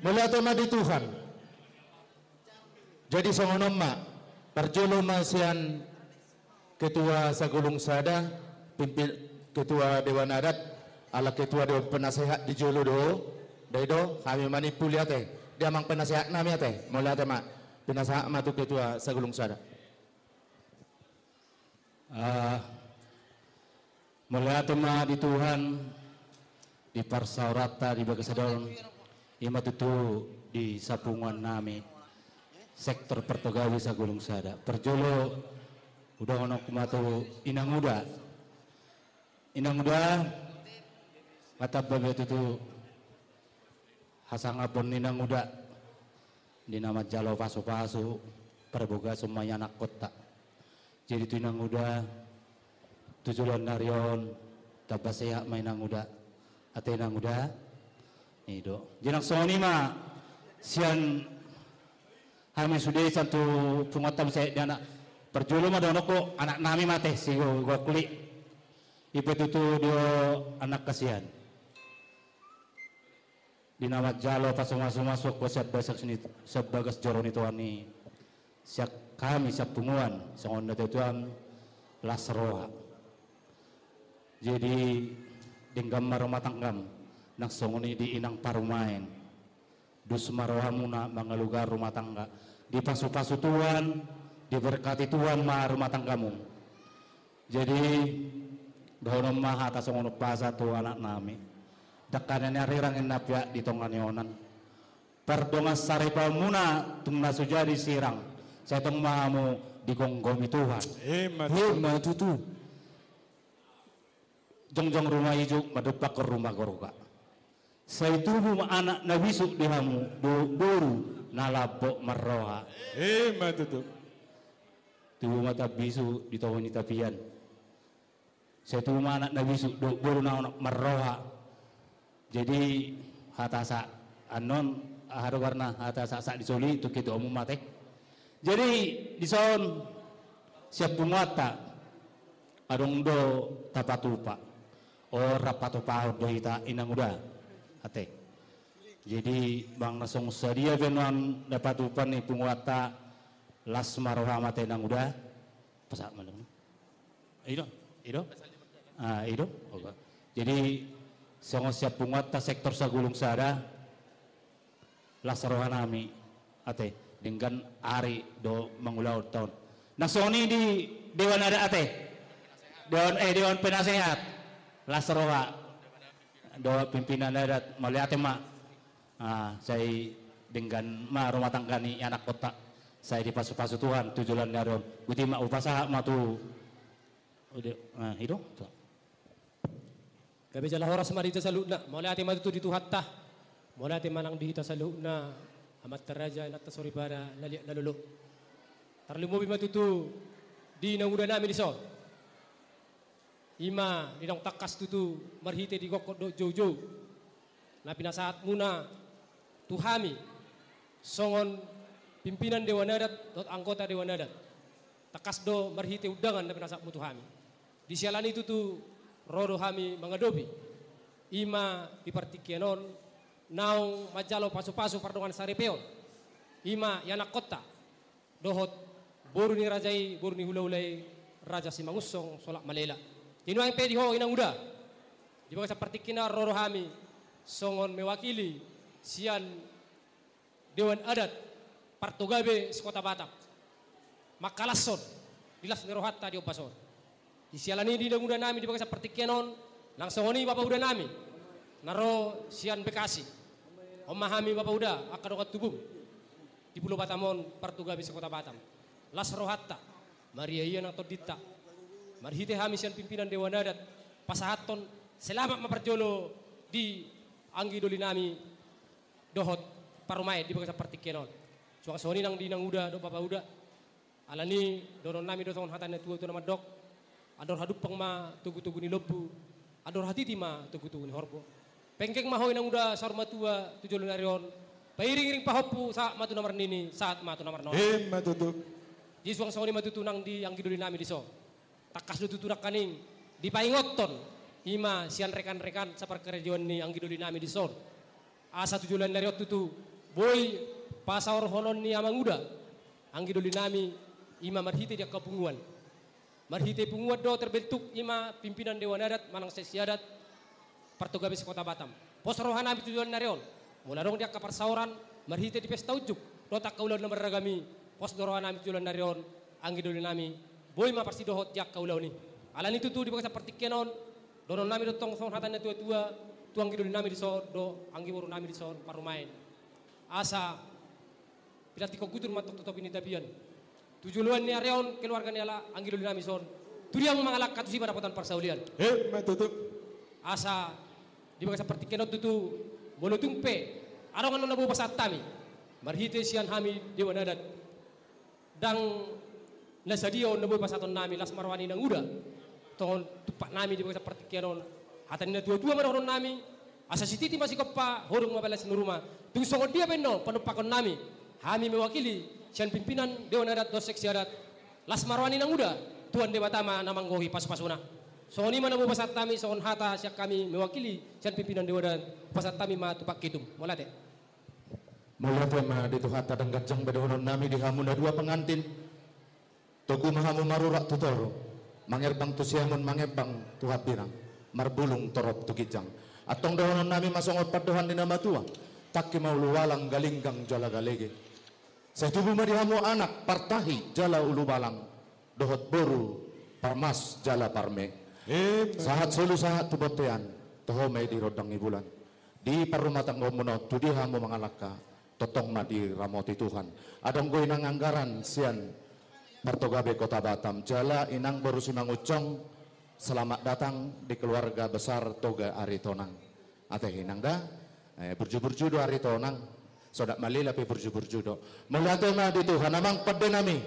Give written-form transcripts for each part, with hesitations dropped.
Mula tema di Tuhan. Jadi songonom mak, perjolo masian ketua Sagulung Sada, pimpin ketua Dewan Adat, ala ketua Dewan Penasehat di Jolo do, daido kami manipul ya teh, dia mang penasehat nami ya teh, mula tema penasehat matu ketua Sagulung Sada. Mula tema di Tuhan, di parsaurata di bagasadol, ima tutu di sapungan nami. Sektor Pertogawi Sagulung Sada perjolo udah ono kumatu inang muda kata babe itu hasang apon inang muda di nama jalo pasu perboga semuanya anak kota jadi itu inang muda tujuan narion tabaseha mainang muda ate inang muda itu jenang soni mah sian kami sudah satu pengotam saya di anak perjolo mah dono ko anak nami mate si gua kuli ipet itu dia anak kasihan di nama jalo pas masuk gua siap basak sini sebagas joron itu ani siap kami siap punguan sangon itu tuan lasroa jadi denggam rumah tanggam nak songoni di inang parumain dus marohamuna mengelugar rumah tangga dipasu-pasu Tuhan, diberkati Tuhan mah rumah tanggamu. Jadi dono mah atas ngono pasa tu anak nami. Dakanane rirangin napya di tonganionan. Perdonga saripal muna tungna sujadi sirang. Saya tong mahamu digonggomi Tuhan. Hema tutu. Jongjong rumah ijuk madepak ke rumah goroka. Saya tubuh anak nabisu dihamu doru nalabok marroha tutup tubuh mata bisu di tahun tapian saya tubuh anak nabisu doru na marroha jadi hatasa anon haru karena hatasa sak disoli itu kita umum mate jadi di son siap pumata adong do tapatupa rapatupa do hita inang udah ate jadi bang nasong sadia benon dapat upan nih penguata las maroha mate nang udah pasak mana itu oke jadi songo siap penguata sektor Sagulung Sada las maroha nami ate dengan ari do mengulau tahun nah soni di Dewan Adat ate Dewan Penasehat las maroha do pimpinan adat maliate mak saya dengan rumah tangga ni anak kota saya dipasu-pasu Tuhan tujuan daron guti mak upasaha matu udah itu gabi jala horas mari ta saluna maliate matu di tuhatta maliate manang di ta saluna amat teraja nak tasoribara lalulo tarlimu bi matutu di nanguda nami di so ima di dong takas tutu marhite di gokot do jojo na pinasaat muna Tuhami songon pimpinan Dewan Adat dot anggota Dewan Adat takas do marhite udangan na pinasaat mu Tuhami di sialan itu tu rodo hami mengadopi ima di partikianon naung majalo pasu-pasu pardongan sarepeon ima yanak kota dohot boru ni rajai boru ni hula-hulai raja simangusong solak malela tinu ang pedi ho inang uda di bawah seperti kina rodo hami songon mewakili sian Dewan Adat Partogawe Sekota Batam Makalason dilas nerohatta di Opason di sialani di udah nami di bawah seperti kenon langsung oni bapak udah nami naro sian Bekasi omahami bapak udah akadokat tubuh di Pulau Batamon Partogawe Sekota Batam las rohatta Maria iya nang todita marhite hami sian pimpinan Dewan Adat pasahaton selamat maperjolo di anggi doli nami dohot parumai di bawah seperti kenon suang soni nang dinang udah do bapak udah alani doron nami do songon hatane tua tu nama dok ador hadup pang ma tugu-tugu ni lopu ador hati ma tugu-tugu ni horbo pengkeng mahoy nang udah sarma tua tujolo narion pairing-iring pahopu saat matu nomor nini saat matu nomor non matutuk di suang soni matutu nang di anggi doli nami di so takas do tuturak kaning di paingoton ima sian rekan-rekan sapar kerajaan ni anggi doli nami di so asa tujulan dari tutu boy pasawar honon ni amanguda anggi doli nami ima marhite dia kepunguan. Marhite punguan do terbentuk ima pimpinan Dewan Adat Manang Sesiadat Partogabes Kota Batam. Pos rohana nami tujuan nareon. Mularong dia kaparsauran marhite di pesta ujuk. Dotak kaulau nomor ragami. Pos rohana nami tujuan nareon anggi doli nami boy ma pasti dohot jak kaulau ni. Alan itu tu di bangsa partikenon donon nami dotong song hatan tua-tua tuang anggi doli nami di so do anggi boru nami di so parumain. Asa pinati kukutur matok tutup ini tapian. Tujuan ni areon keluarga ni ala anggi doli nami son. Turiang mangalak katusi pendapatan parsaulian. Matutup. Asa di bangsa partikenon tutu bolotung pe arongan nabu pasat tami. Marhite sian hami Dewan Adat. Dang nasadio nabu pasaton nami las marwani nang uda. Tongon tupak nami di bangsa partikenon. Hatan na tua-tua maroon nami. Asa sititi masih kopa horong mabalas nuruma. Tung songon dia beno penupakon nami. Hami mewakili sian pimpinan Dewan Adat dos seksi adat. Las marwani nang uda tuan Dewa Tama namanggohi pas-pasuna. Songon ima nabu pasat tami songon hata siak kami mewakili sian pimpinan Dewan Adat pasat tami ma tupak kitum. Molate. Molate ma ditu hata dan gajang bedonon nami di hamuna dua pengantin. Toku mahamu marurak tutoro. Mangerbang tusiamun mangebang tuhat birang. Marbulung torop tukijang. Atong dohonon nami masongot padohan di nama tua. Tak mau luwalang galinggang jala galege. Saya tubuh marihamu anak partahi jala ulu balang. Dohot boru parmas jala parme. Sahat solu sahat tubotean. Tohome di rodang ibulan. Di parumatang ngomono tudihamu mangalaka. Totong ma di ramoti Tuhan. Adong goy nang anggaran sian Partogabe Kota Batam. Jala inang baru sunang ucong. Selamat datang di keluarga besar Toga Aritonang. Ate hinang da, burju-burju do Aritonang. Sodak malila pe burju-burju do. Mulate ma di Tuhan amang pade nami.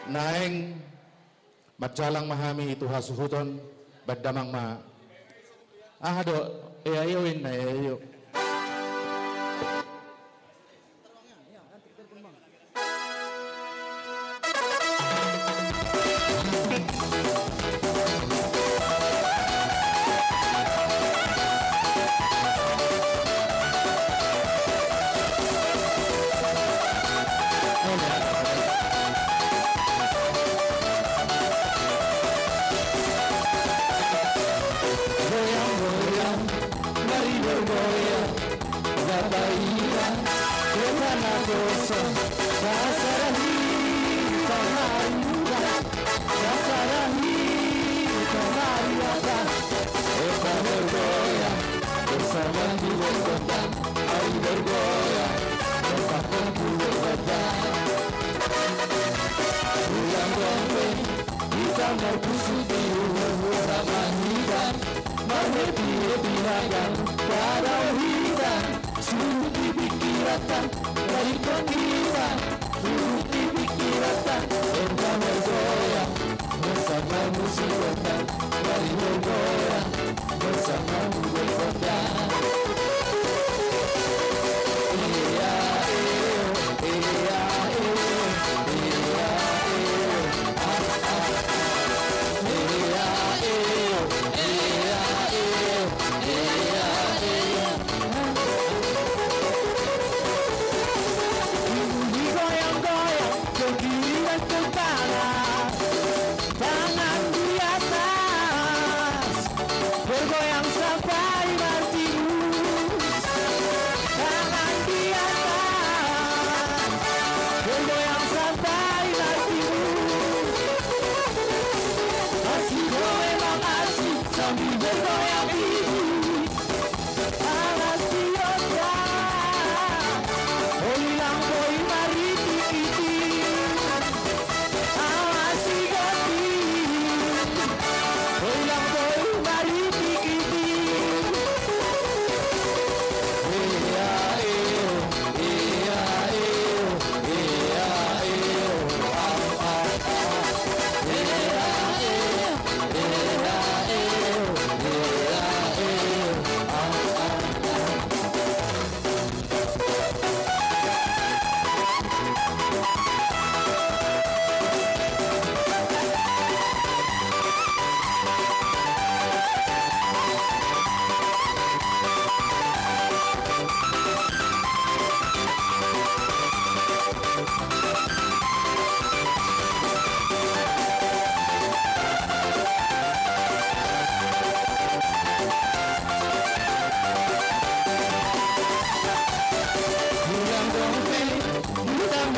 Naeng matjalang mahami itu hasuhuton badamang ma. Do ayoin na ayo.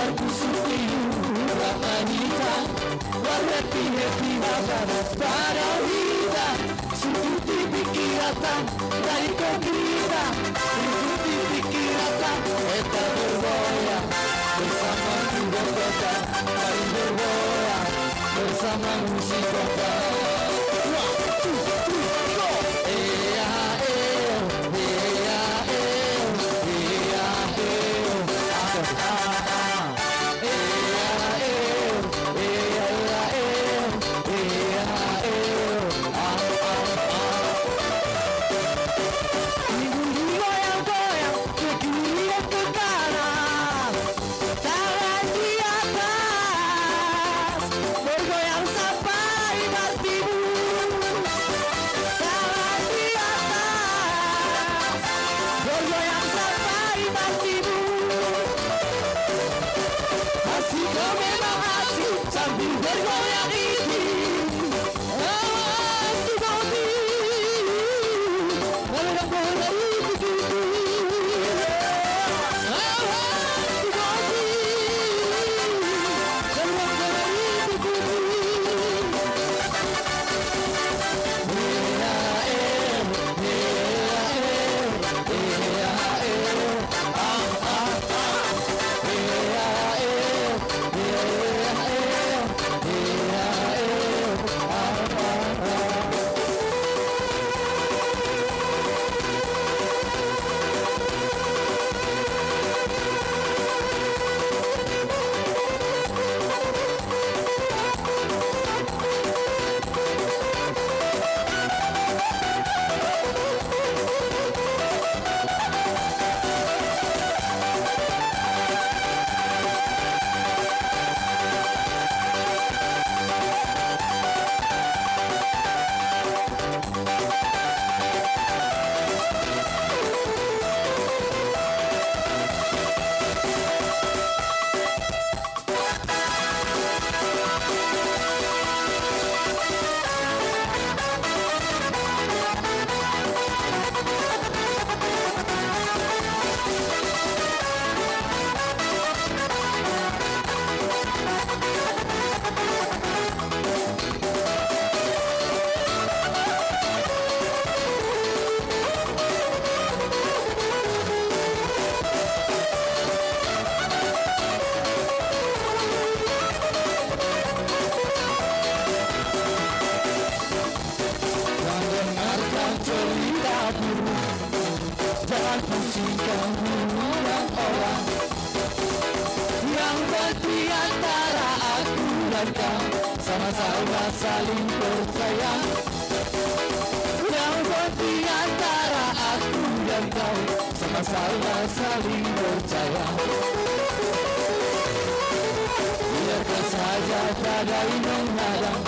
berkusuk warna hitam, warna happy para vida, suduti pikiran dari kita, suduti pikiran kita bergoyang bersama kuda kota, mari bergoyang bersama musik kota. Sama-sama saling percaya, yang di antara aku dan kau, sama-sama saling percaya. Biarkan saja badai menghadang,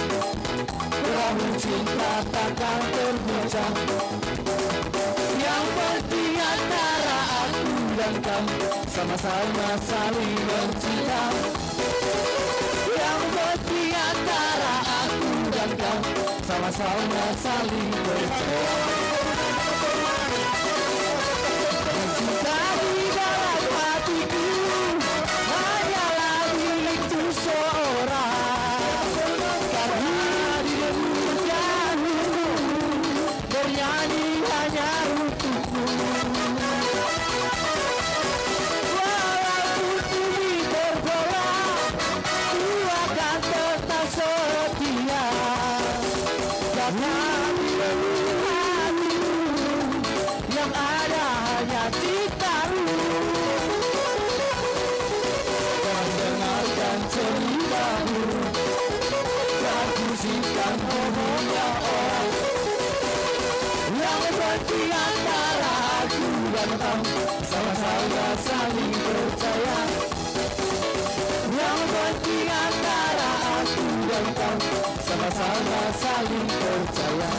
perahu cinta takkan terguncang. Yang di antara aku dan kau, sama-sama saling mencinta. Di antara aku dan kau, sama-sama saling percaya. Cinta di dalam hatiku hanyalah milikku seorang, karena dirimu jauh bernyanyi hanya untukku. Walaupun bumi bergolak, ku akan tetap setia, karena dirimu hatimu yang ada hanya cintamu. Dan dengarkan ceritamu, dan pusingkan omongnya orang, yang di antara aku dan kau, sama-sama saling percaya. Yang di antara aku dan kau, sama-sama saling percaya.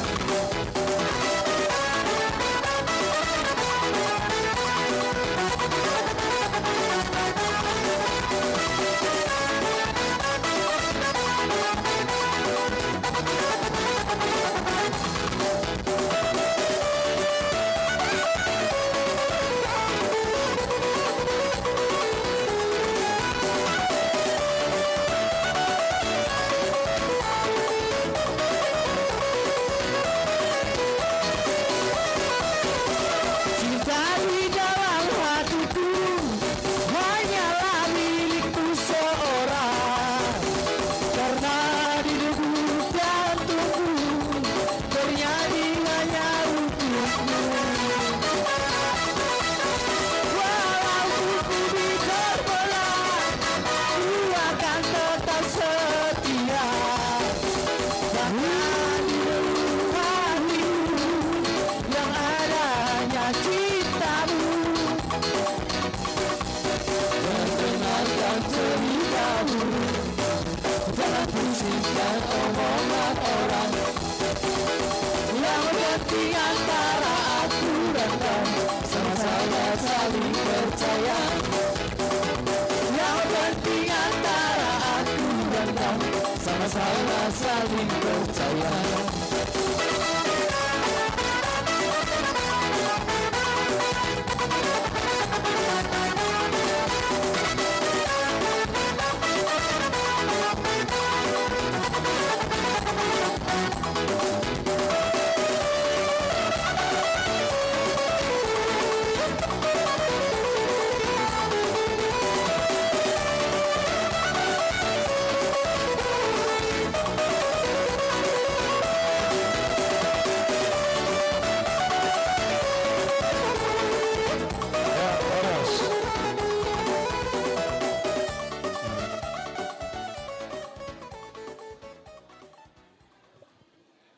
Simpan ceritamu, jangan pusingkan omongan orang yang penting antara aku dan kamu, sama-sama saling percaya. Yang penting antara aku dan kamu, sama-sama saling percaya.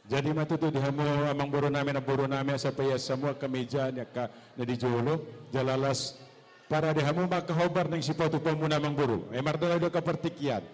Jadi matutu dihamu amang buru nami supaya semua kemeja ka na di jolo jalalas para dihamu makahobar ng sipatu pamuna amang buru. Mardo do kapertikian.